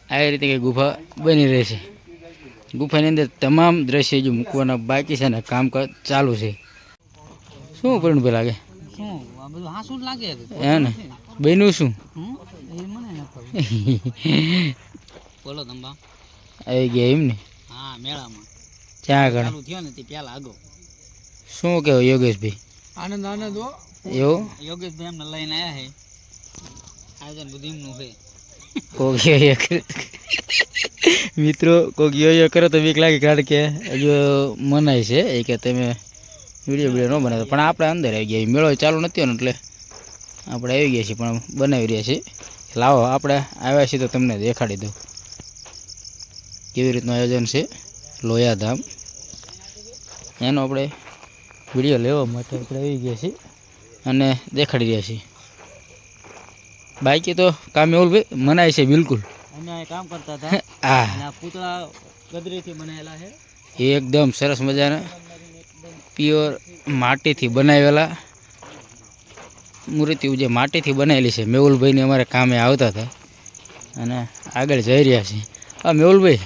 આવી રીતે કંઈ ગુફા બની રહેશે. ગુફાની અંદર તમામ દ્રશ્ય જો મૂકવાના બાકી છે ને કામકાજ ચાલુ છે. શું પણ લાગે હે ને બન્યું શું બોલો તંબા આવી ગયા એમ ને? હા, મેળામાં ક્યાં આગળ ચાલુ થયો ને તે પહેલા આગો. શું કહેવો યોગેશભાઈ? આનંદ આનંદ હો. એવું યોગેશભાઈ એમને લઈને આવ્યા છે. આયોજન બધું એમનું છે. કોક મિત્રો કોક યો કરો તો બીક લાગે, કારણ કે હજુ મનાય છે એ કે તમે વિડીયો ન બનાવતો. પણ આપણે અંદર આવી ગયા, મેળો ચાલુ નથી ને એટલે આપણે આવી ગયા છીએ, પણ બનાવી રહ્યા છીએ. લાવો આપણે આવ્યા છીએ તો તમને દેખાડી દઉં કેવી રીતનું આયોજન છે લોયાધામ. એનો આપણે વિડીયો લેવા માટે આપણે આવી ગયા છીએ અને દેખાડી રહ્યા છીએ. બાકી તો કામ એવું ભાઈ મનાય છે બિલકુલ. અમે કામ કરતા હતા. હા, પૂતળા ગદરીથી બનાવેલા છે. એકદમ સરસ મજાના પ્યોર માટીથી બનાવેલા મૂર્તિઓ જે માટીથી બનાવેલી છે. મેહુલભાઈને અમારે કામે આવતા હતા અને આગળ જઈ રહ્યા છે. હા મેહુલભાઈ,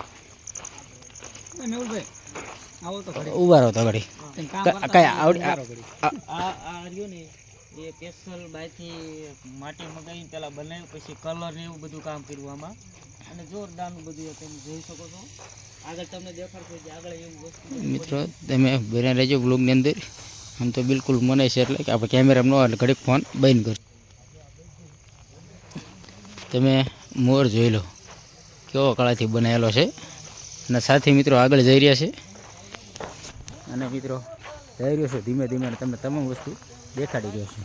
આવો તો ઉભા રહો તો ઘડી કઈ આવડી એ સ્પેશિયલ બાયથી માટી મગાવીને પેલા બનાવ્યું, પછી કલર ને એવું બધું કામ કર્યું આમાં, અને જોરદારનું બધું તમે જોઈ શકો છો. આગળ તમને દેખાડશો કે આગળ એવું વસ્તુ. મિત્રો તમે બને રહેજો બ્લોગની અંદર. આમ તો બિલકુલ મને છે એટલે કે આપણે કેમેરામાં ન એટલે ઘડીક ફોન બંધ કરજો. તમે મોર જોઈ લો કેવો કળાથી બનાવેલો છે, અને સાથી મિત્રો આગળ જઈ રહ્યા છે. અને મિત્રો જઈ રહ્યો છે ધીમે ધીમે, તમને તમામ વસ્તુ દેખાડી રહ્યો છે.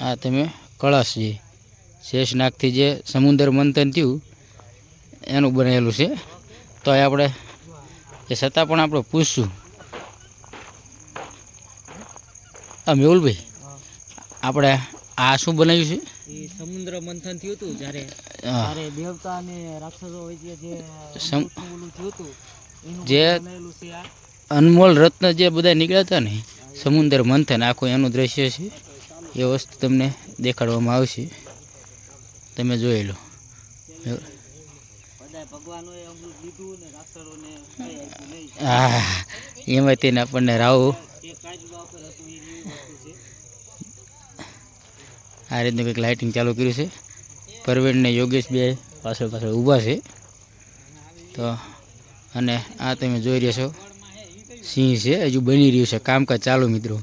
આ તમે કળશ જે શેષનાગથી જે સમુદ્ર મંથન થયું એનું બનાવેલું છે. તો આપણે એ છતાં પણ આપણે પૂછશું. હા મેહુલભાઈ, આપણે આ શું બનાવ્યું છે? એ સમુદ્ર મંથન થયું હતું જ્યારે દેવતા અને રાક્ષસો વચ્ચે જે ઓલું થયું હતું જે બનાવેલું છે. આ અનમોલ રત્ન જે બધા નીકળ્યા હતા ને સમુદ્ર મંથન આખું એનું દ્રશ્ય છે. એ વસ્તુ તમને દેખાડવામાં આવશે, તમે જોઈ લો. હા, એમાં તેને આપણને રાવું આ રીતનું કંઈક લાઇટિંગ ચાલુ કર્યું છે. પરવીન ને યોગેશ બે પાછળ પાછળ ઊભા છે. તો અને આ તમે જોઈ રહ્યા છો સિંહ છે, હજુ બની રહ્યું છે કામકાજ ચાલુ. મિત્રો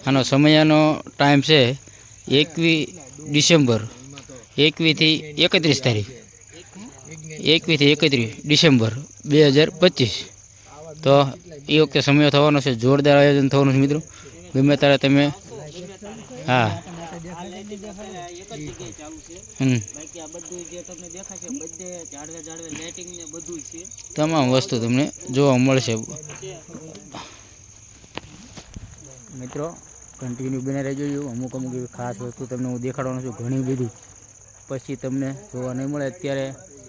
આનો સમયનો ટાઈમ છે 21 ડિસેમ્બર, 21 થી 31 તારીખ, 21 થી 31 ડિસેમ્બર 2025. તો એ વખતે સમય થવાનો છે, જોરદાર આયોજન થવાનું છે મિત્રો. ગમે ત્યારે તમે હા તમામ વસ્તુ તમને જોવા મળશે. મિત્રો કન્ટિન્યુ બને રહેજો. અમુક અમુક એવી ખાસ વસ્તુ તમને હું દેખાડવાનું છું, ઘણી બધી. પછી તમને જોવા નહીં મળે, અત્યારે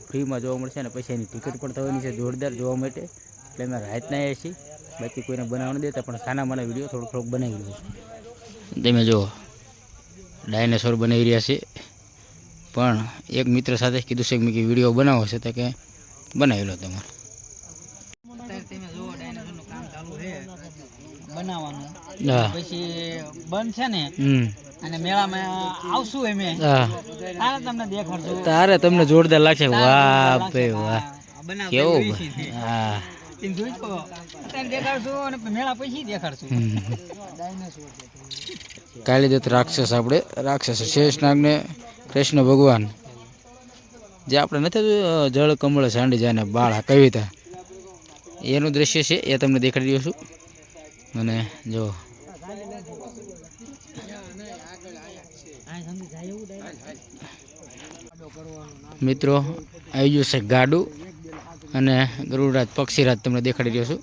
ફ્રીમાં જોવા મળશે, અને પછી એની ટિકિટ પણ થવાની છે જોરદાર જોવા માટે. એટલે અમે રાતના આવ્યા છીએ, બાકી કોઈને બનાવવા ન દેતા, પણ સાના માના વિડીયો થોડોક બનાવી રહ્યો છે. તમે જુઓ ડાયનાસોર બનાવી રહ્યા છે. પણ એક મિત્ર સાથે કીધું છે કે મેં વિડીયો બનાવો છે, તો કે બનાવી લો તમારે. બનાવવાનું હા પછી બંધ છે ને, અને મેળામાં આવશું એમે તારે તમને દેખાડશું, તારે તમને જોરદાર લાગશે. વાહ ભાઈ વાહ, કેવું હા દેખાડશું અને મેળા પછી દેખાડશું. કાલિદત્ત રાક્ષસ, આપણે રાક્ષસ શેષનાગને કૃષ્ણ ભગવાન જે આપણે નથી જળ કમળ સાંડી જાય ને બાળા કવિતા, એનું દ્રશ્ય છે એ તમને દેખાડી રહ્યો છું. અને જો મિત્રો આવી ગયું છે ગાડું, અને ગરુડરાજ પક્ષીરાજ તમને દેખાડી રહ્યો છું.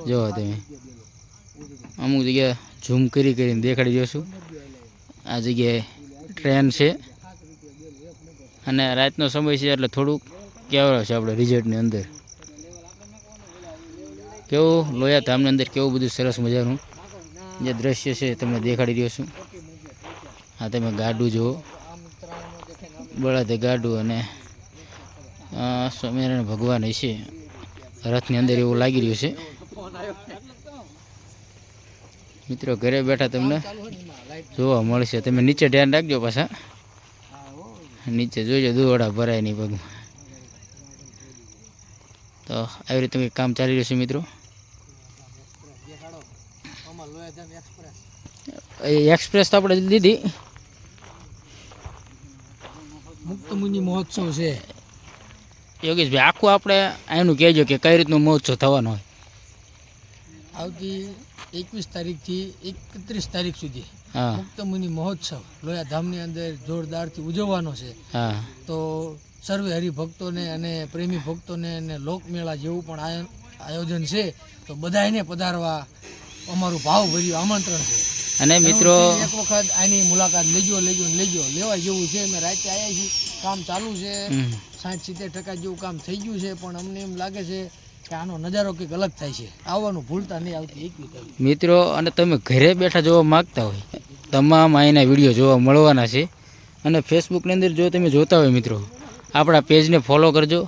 જો તમે અમુક જગ્યાએ ઝૂમ કરીને દેખાડી રહ્યો છું. આ જગ્યાએ ટ્રેન છે, અને રાતનો સમય છે એટલે થોડુંક કેવળ છે. આપણે રિઝલ્ટની અંદર કેવું લોયા ધામની અંદર કેવું બધું સરસ મજાનું જે દ્રશ્ય છે તમને દેખાડી રહ્યો છું. આ તમે ગાડું જુઓ, બળદે ગાડું અને સ્વામિનારાયણ ભગવાન છે રથની અંદર એવું લાગી રહ્યું છે. મિત્રો ઘરે બેઠા તમને જોવા મળશે. તમે નીચે ધ્યાન રાખજો, પાછા નીચે જોઈજો દોરડા ભરાય નહીં પગમાં. તો આવી રીતે કંઈક કામ ચાલી રહ્યું છે મિત્રો. એક્સપ્રેસ તો આપણે લીધી. મુક્ત મુનિ મહોત્સવ છે યોગેશભાઈ, આખું આપણે એનું કહેજો કે કઈ રીતનો મહોત્સવ થવાનો હોય. આવતી 21 તારીખથી 31 તારીખ સુધી હા મુક્ત મુનિ મહોત્સવ લોયા ધામની અંદર જોરદારથી ઉજવવાનો છે. હા તો સર્વે હરિભક્તોને અને પ્રેમી ભક્તોને અને લોકમેળા જેવું પણ આયોજન છે. તો બધાને પધારવા અમારું ભાવભર્યું આમંત્રણ છે. અને મિત્રો એક વખત આની મુલાકાત લેજો લેવા જેવું છે. અમે રાતે આવ્યા છીએ, કામ ચાલુ છે, 60-70% જેવું કામ થઈ ગયું છે, પણ અમને એમ લાગે છે કે આનો નજારો કંઈક અલગ થાય છે. આવવાનું ભૂલતા નહીં આવતી 21 તારીખ. મિત્રો, અને તમે ઘરે બેઠા જોવા માગતા હોય તમામ અહીંના વિડીયો જોવા મળવાના છે. અને ફેસબુકની અંદર જો તમે જોતા હોય મિત્રો, આપણા પેજને ફોલો કરજો,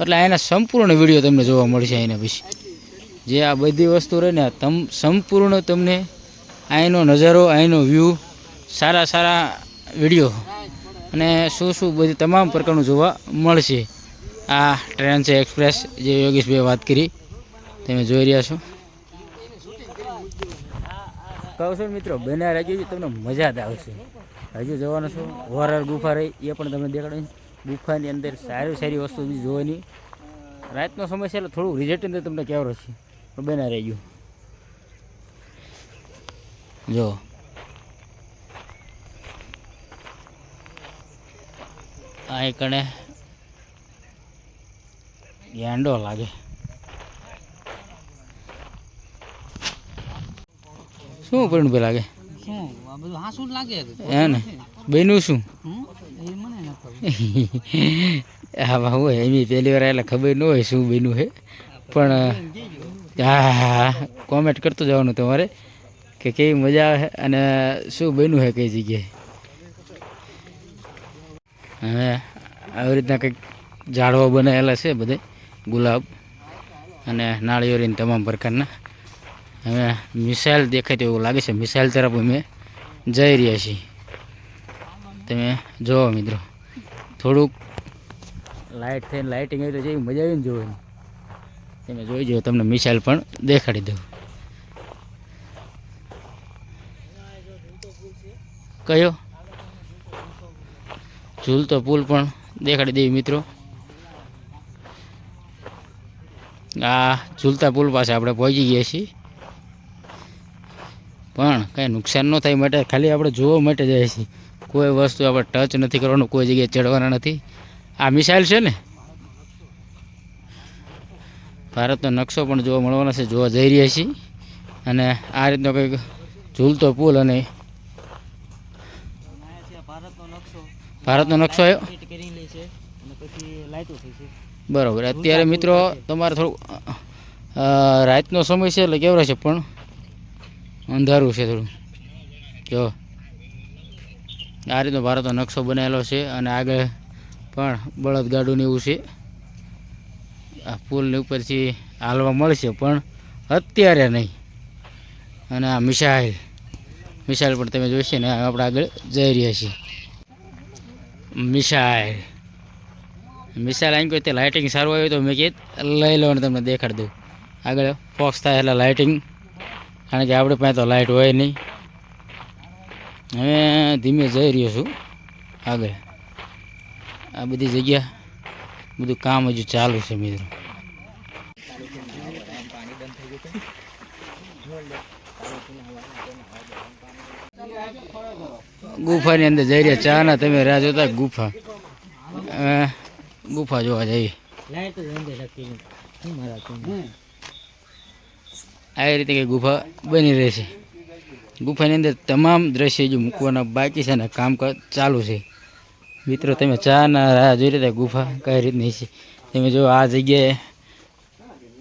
એટલે અહીંના સંપૂર્ણ વિડીયો તમને જોવા મળશે. અહીંના પછી જે આ બધી વસ્તુ રહે ને સંપૂર્ણ તમને અહીંનો નજારો, અહીંનો વ્યૂ, સારા વિડીયો અને શું બધી તમામ પ્રકારનું જોવા મળશે. આ ટ્રેન છે એક્સપ્રેસ, જે યોગેશભાઈએ વાત કરી, તમે જોઈ રહ્યા છો. કહું છું મિત્રો, બન્યા રહેજો, તમને મજા જ આવશે. હજુ જવાનું છું. હોરર ગુફા રહી એ પણ તમને દેખાડે. ગુફાની અંદર સારી વસ્તુ બીજી જોવાની. રાતનો સમય છે એટલે થોડું રિઝલ્ટ અંદર તમને કહેવાનો છે, પણ બન્યા રહેજો. જો આ કણે ગાંડો લાગે. શું પરિણભાઈ લાગે? શું આ બધું હાસું લાગે હે ને બન્યું શું? એ મને ન ખબર. હા હોય એમ પહેલી વાર એટલે ખબર ન હોય શું બન્યું છે, પણ હા કોમેન્ટ કરતું જવાનું તમારે કે કેવી મજા આવે અને શું બન્યું છે કઈ જગ્યાએ. હવે આવી રીતના કંઈક ઝાડવા બનાવેલા છે બધે, ગુલાબ અને નાળિયેરીને તમામ પ્રકારના. હવે મિસાઇલ દેખાય તો એવું લાગે છે, મિસાઇલ તરફ અમે જઈ રહ્યા છીએ. તમે જુઓ મિત્રો, થોડુંક લાઇટ થઈને લાઇટિંગ આવી તો જેવી મજા આવી ને જોવાની. તમે જોઈ જો, તમને મિસાઇલ પણ દેખાડી દઉં. કયો ઝૂલતો પુલ પણ દેખાડી દેવી મિત્રો. આ ઝૂલતા પુલ પાસે આપણે પહોંચી ગયા છીએ, પણ કાંઈ નુકસાન ન થાય માટે ખાલી આપણે જોવા માટે જાય છીએ. કોઈ વસ્તુ આપણે ટચ નથી કરવાનું, કોઈ જગ્યાએ ચડવાના નથી. આ મિસાઇલ છે ને, ભારતનો નકશો પણ જોવા મળવાનો છે, જોવા જઈ રહ્યા છીએ. અને આ રીતનો કંઈક ઝૂલતો પુલ અને ભારતનો નકશો આવ્યો. બરાબર. અત્યારે મિત્રો તમારે થોડુંક રાતનો સમય છે એટલે કેવડો છે, પણ અંધારું છે થોડું. જો આ રીતનો ભારતનો નકશો બનાવેલો છે અને આગળ પણ બળદગાડું ને એવું છે. આ પુલની ઉપરથી હાલવા મળશે પણ અત્યારે નહીં. અને આ મિસાઇલ પણ તમે જોઈશે ને, આપણે આગળ જઈ રહ્યા છીએ. મિસાઇલ અહીં કોઈ તે લાઇટિંગ સારું આવ્યું તો મેં કીધું લઈ લો અને તમને દેખાડી દઉં. આગળ ફોક્સ થાય એટલે લાઇટિંગ, કારણ કે આપણે પાસે તો લાઇટ હોય નહીં. હવે ધીમે જઈ રહ્યો છું આગળ. આ બધી જગ્યા બધું કામ હજુ ચાલુ છે મિત્રો. ગુફાની અંદર જઈ રહ્યા, ચા ના તમે રાહ જોતા. ગુફા જોવા જઈએ. આવી રીતે કઈ ગુફા બની રહે છે. ગુફાની અંદર તમામ દ્રશ્ય જો મૂકવાના બાકી છે ને કામકાજ ચાલુ છે મિત્રો. તમે ચા ના રાહ જોઈ રહ્યા, ગુફા કઈ રીતની છે તમે જો. આ જગ્યાએ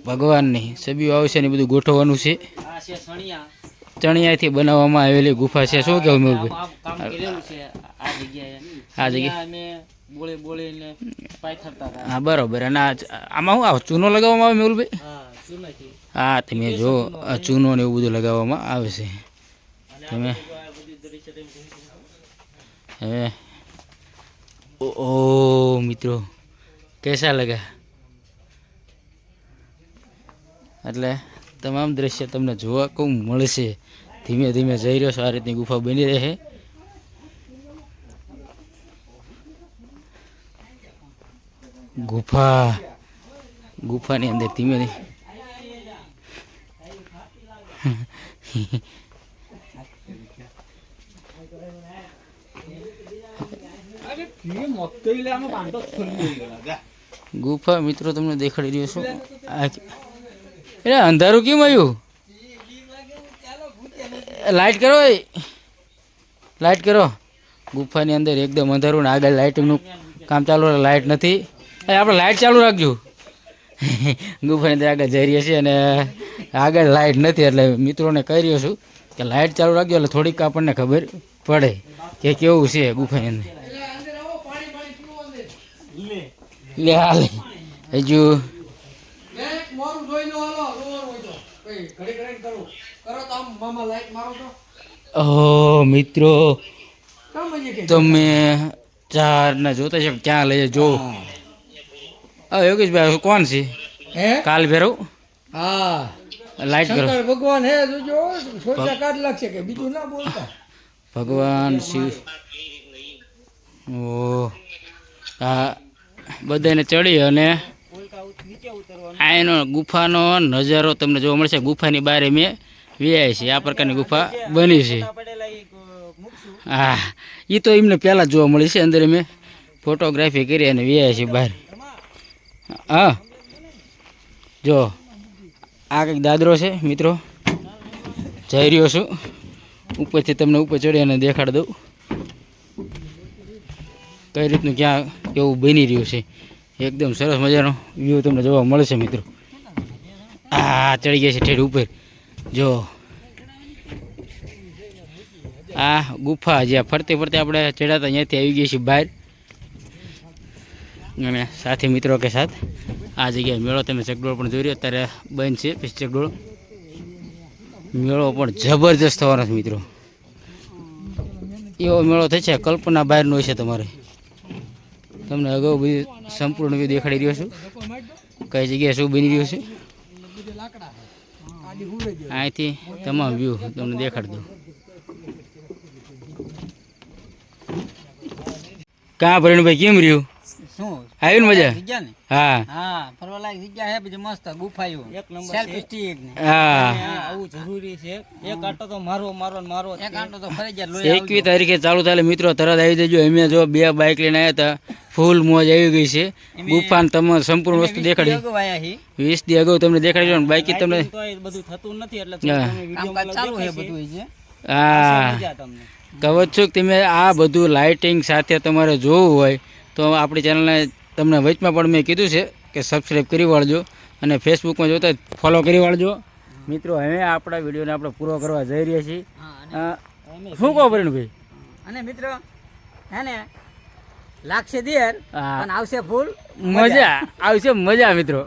ભગવાનની છબીઓ આવશે ને બધું ગોઠવવાનું છે. ચણિયાથી બનાવવામાં આવેલી ગુફા છે. શું કહેવું મેહુલભાઈ? કામ કરેલું છે આ જગ્યાએ. આ જગ્યા અમે બોળીને પાથરતા હતા. હા બરોબર. અને આમાં શું આવે? ચૂનો લગાવવામાં આવે મેહુલભાઈ? હા ચૂનાથી. હા તમે જો આ ચૂનો ને એવું બધું લગાવવામાં આવે છે. તમે હવે ઓ મિત્રો કેસા લગા? એટલે તમામ દ્રશ્ય તમને જોવા ખૂબ મળશે. ધીમે ધીમે જઈ રહ્યો છો, આ રીતની ગુફા બની રહે. ગુફાની અંદર ધીમે ધીમે ગુફા મિત્રો તમને દેખાડી રહ્યો છું. એટલે અંધારું કેમ આવ્યું? લાઇટ કરો, લાઇટ કરો. ગુફાની અંદર એકદમ અંધારું ને આગળ લાઇટિંગનું કામ ચાલુ. લાઇટ નથી. આપણે લાઇટ ચાલુ રાખજો. ગુફાની અંદર આગળ જઈ રહ્યા છીએ અને આગળ લાઇટ નથી, એટલે મિત્રોને કહી રહ્યો છું કે લાઇટ ચાલુ રાખજો એટલે થોડીક આપણને ખબર પડે કે કેવું છે ગુફાની અંદર. લે હાલે હજુ ઓહ મિત્રો તમે ચાર ના જોતા છે ક્યાં લઈ જો. યોગેશભાઈ કોણ છે? કાલ ભેરવ. હા લાઈટ કરો. શંકર ભગવાન હે જોજો, સોચા કાઢ લાગશે કે બીજું ના બોલતા. ભગવાન શિવ. ઓ આ બધાને ચડી અને આ એનો ગુફાનો નજારો તમને જોવા મળશે. ગુફાની બહાર મેં વ્યાય છે. આ પ્રકારની ગુફા બની છે. હા એ તો એમને પહેલાં જોવા મળી છે. અંદર મેં ફોટોગ્રાફી કરી અને વ્યાય છે બહાર. હા જો આ કંઈક દાદરો છે મિત્રો. જઈ રહ્યો છું ઉપરથી, તમને ઉપર ચડી અને દેખાડ દઉં કઈ રીતનું ક્યાં કેવું બની રહ્યું છે. એકદમ સરસ મજાનો વ્યૂ તમને જોવા મળશે મિત્રો. આ ચડી ગયા છે ઠેઠ ઉપર. જો આ ગુફા જ્યાં ફરતે ફરતે આપણે ચડાતા અહીંયાથી આવી ગયા છીએ બહાર. અને સાથી મિત્રો કે સાથ આ જગ્યાએ મેળો તમે ચકડોળ પણ જોઈ રહ્યો. અત્યારે બંધ છે પછી ચકડોળ. મેળો પણ જબરજસ્ત થવાનો છે મિત્રો. એવો મેળો થશે કલ્પના બહારનો હશે. તમારે તમને અગાઉ બધી સંપૂર્ણ વ્યૂ દેખાડી રહ્યો છું કઈ જગ્યાએ શું બની રહ્યું છે. અહીંથી તમામ વ્યૂ તમને દેખાડી દઉં. કાં ભરણભાઈ કેમ રહ્યું? શું આવ્યું ને મજા? જગ્યા ને? હા હા ફરવા લાયક જગ્યા છે. પછી મસ્ત ગુફાઓ એક નંબર સેલ્ફી સ્ટિક ને હા. આવું જરૂરી છે. એક આંટો તો મારો એક આંટો તો ફરજિયાત લોહી 21 તારીખે ચાલુ થાય મિત્રો તરત આવી જજો. અમે જો 2 બાઇક લઈને આવ્યા હતા. ફૂલ મોજ આવી ગઈ છે. ગુફાને તમે સંપૂર્ણ વસ્તુ દેખાડી. 20 દી અગાઉ તમને દેખાડી દો ને બાકી તમને બધું થતું નથી એટલે હા. કામકાજ ચાલુ છે બધું છે. હા મજા તમને કહો છો કે તમે આ બધું લાઇટિંગ સાથે તમારે જોવું હોય તો આપણી ચેનલને તમને વચમાં પણ મેં કીધું છે કે સબસ્ક્રાઈબ કરી વાળજો અને ફેસબુકમાં જોતા ફોલો કરી વાળજો. મિત્રો હવે આપણા વિડીયોને આપણે પૂરો કરવા જઈ રહ્યા છીએ. શું કહો ભરણભાઈ? અને મિત્રો હે ને લાગશે દેર હા. પણ આવશે ફૂલ મજા આવશે મજા મિત્રો.